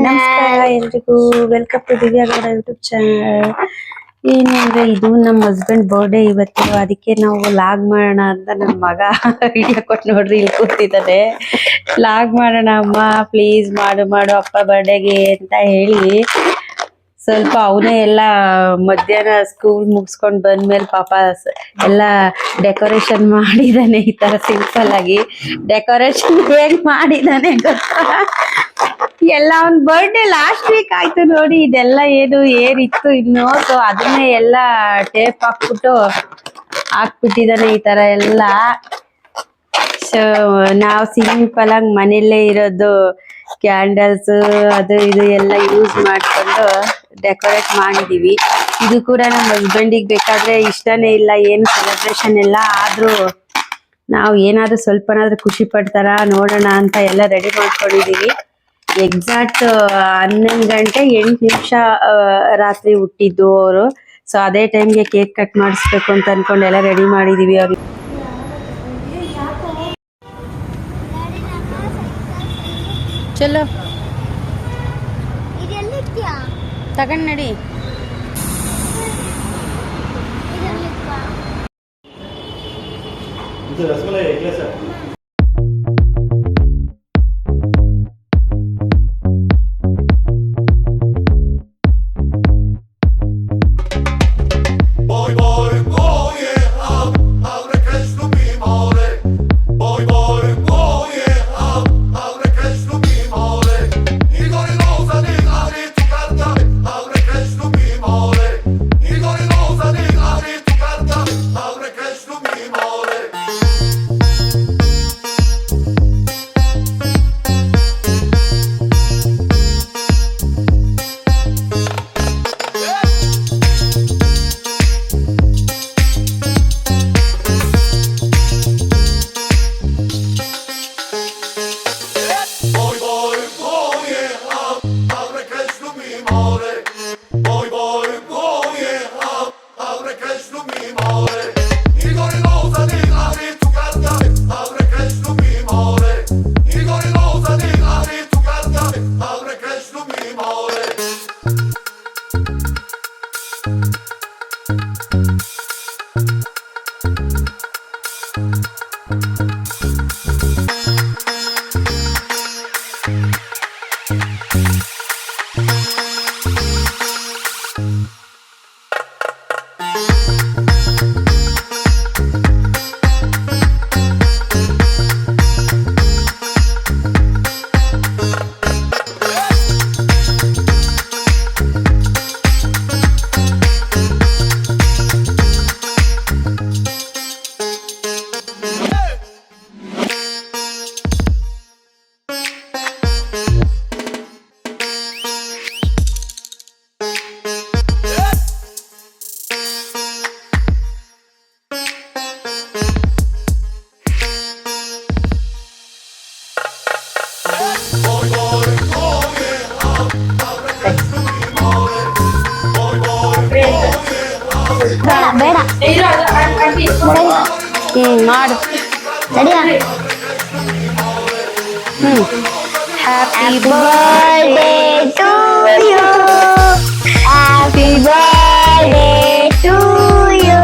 ನಮಸ್ಕಾರ ಎಲ್ರಿಗೂ, welcome to Divya Gowda YouTube channel. ಏನು ಅಂದ್ರೆ ಇದು ನಮ್ಮ ಹಸ್ಬೆಂಡ್ ಬರ್ಡೇ ಇವತ್ತು, ಅದಕ್ಕೆ ನಾವು ಲಾಗ್ ಮಾಡೋಣ ಅಂತ ನನ್ನ ಮಗ ವಿಡಿಯೋ ಕೊಟ್ಟು ನೋಡ್ರಿ ಇಲ್ಲಿ ಕೂತಿದ್ದಾನೆ. ಲಾಗ್ ಮಾಡೋಣ ಅಮ್ಮ ಪ್ಲೀಸ್ ಮಾಡು ಮಾಡು ಅಪ್ಪ ಬರ್ಡೇಗೆ ಅಂತ ಹೇಳಿ ಸ್ವಲ್ಪ ಅವನೇ ಎಲ್ಲ ಮಧ್ಯಾಹ್ನ ಸ್ಕೂಲ್ ಮುಗಿಸ್ಕೊಂಡು ಬಂದ್ಮೇಲೆ ಪಾಪ ಎಲ್ಲ ಡೆಕೋರೇಷನ್ ಮಾಡಿದಾನೆ. ಈ ತರ ಸಿಂಪಲ್ ಆಗಿ ಡೆಕೋರೇಷನ್ ಹೇಗ್ ಮಾಡಿದಾನೆ ಗೊತ್ತಾ? ಎಲ್ಲ ಅವ್ನ್ ಬರ್ಡೇ ಲಾಸ್ಟ್ ವೀಕ್ ಆಯ್ತು ನೋಡಿ. ಇದೆಲ್ಲ ಏನಿತ್ತು ಇನ್ನು, ಸೊ ಅದನ್ನೇ ಎಲ್ಲ ಟೇಪ್ ಹಾಕ್ಬಿಟ್ಟಿದಾನೆ ಈ ತರ ಎಲ್ಲ. ಸೊ ನಾವು ಸಿಂಪಲ್ ಆಗಿ ಮನೆಯಲ್ಲೇ ಇರೋದು ಕ್ಯಾಂಡಲ್ಸ್ ಅದು ಇದು ಎಲ್ಲ ಯೂಸ್ ಮಾಡ್ಕೊಂಡು ಡೆಕೋರೇಟ್ ಮಾಡಿದೀವಿ. ಇದು ಕೂಡ ನಮ್ಮ ಹಸ್ಬೆಂಡಿಗೆ ಬೇಕಾದ್ರೆ ಇಷ್ಟನೇ ಇಲ್ಲ ಏನು ಸೆಲೆಬ್ರೇಷನ್ ಎಲ್ಲ, ಆದ್ರೂ ನಾವು ಏನಾದ್ರು ಸ್ವಲ್ಪನಾದ್ರೂ ಖುಷಿ ಪಡ್ತಾರ ನೋಡೋಣ ಅಂತ ಎಲ್ಲ ರೆಡಿ ಮಾಡ್ಕೊಂಡಿದೀವಿ. ಎಕ್ಸಾಕ್ಟ್ 11 ಗಂಟೆ 8 ನಿಮಿಷ ರಾತ್ರಿ ಹುಟ್ಟಿದ್ದು ಅವರು. ಸೊ ಅದೇ ಟೈಮ್ಗೆ ಕೇಕ್ ಕಟ್ ಮಾಡಿಸ್ಬೇಕು ಅಂತ ಅನ್ಕೊಂಡು ಎಲ್ಲ ರೆಡಿ ಮಾಡಿದೀವಿ. ಅವ್ರಿಗೆ ಚಲೋ ತಗೊಂಡ್ ನಡಿ. ಮಾಡು happy birthday to you, happy birthday to you,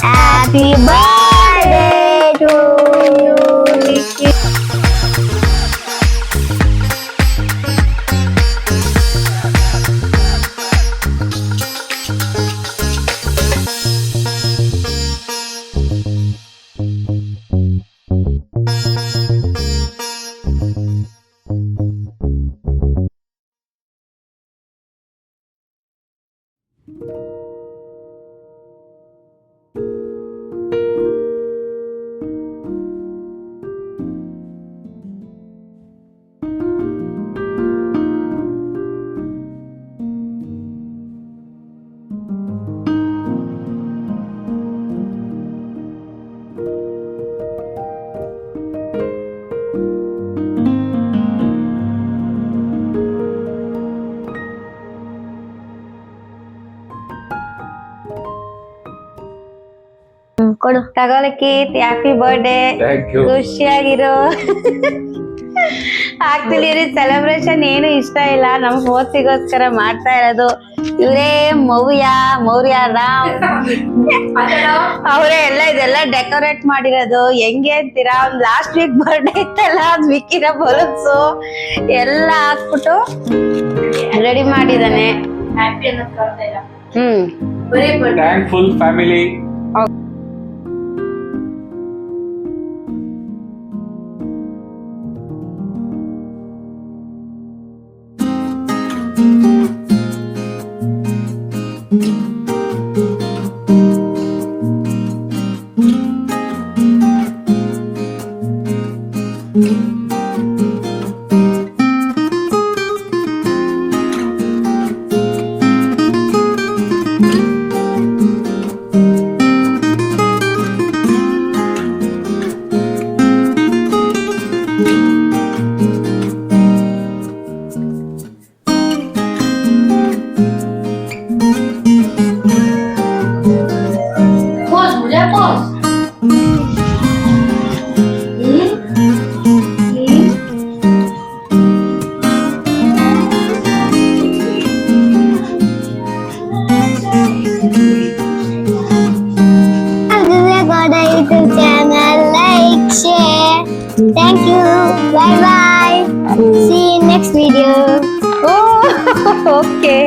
happy birthday to you. ಕೊಡು ತಗೊಳಕ್ಕೆ. ಹ್ಯಾಪಿ ಬರ್ಡೇ, ಖುಷಿಯಾಗಿರೋ. ಆಕ್ಚುಲಿ ಸೆಲೆಬ್ರೇಷನ್ ಏನು ಇಷ್ಟ ಇಲ್ಲ, ನಮ್ ಫೋರ್ಸಿಗೋಸ್ಕರ ಮಾಡ್ತಾ ಇರೋದು. ಇವರೇ ಮೌರ್ಯ ರಾಮ್ ಅವರೇ ಇದೆಲ್ಲ ಡೆಕೋರೇಟ್ ಮಾಡಿರೋದು. ಹೆಂಗೆ ಅಂತೀರಾ, ಒಂದ್ ಲಾಸ್ಟ್ ವೀಕ್ ಬರ್ಡೇ ಇತ್ತಲ್ಲ, ಅದ್ ಮಿಕ್ಕಿರೋ ಬಲೂನ್ಸು ಎಲ್ಲ ಹಾಕ್ಬಿಟ್ಟು ರೆಡಿ ಮಾಡಿದಾನೆ. Thankful family. YouTube channel, like, share. Thank you. Bye bye. See you next video. Oh okay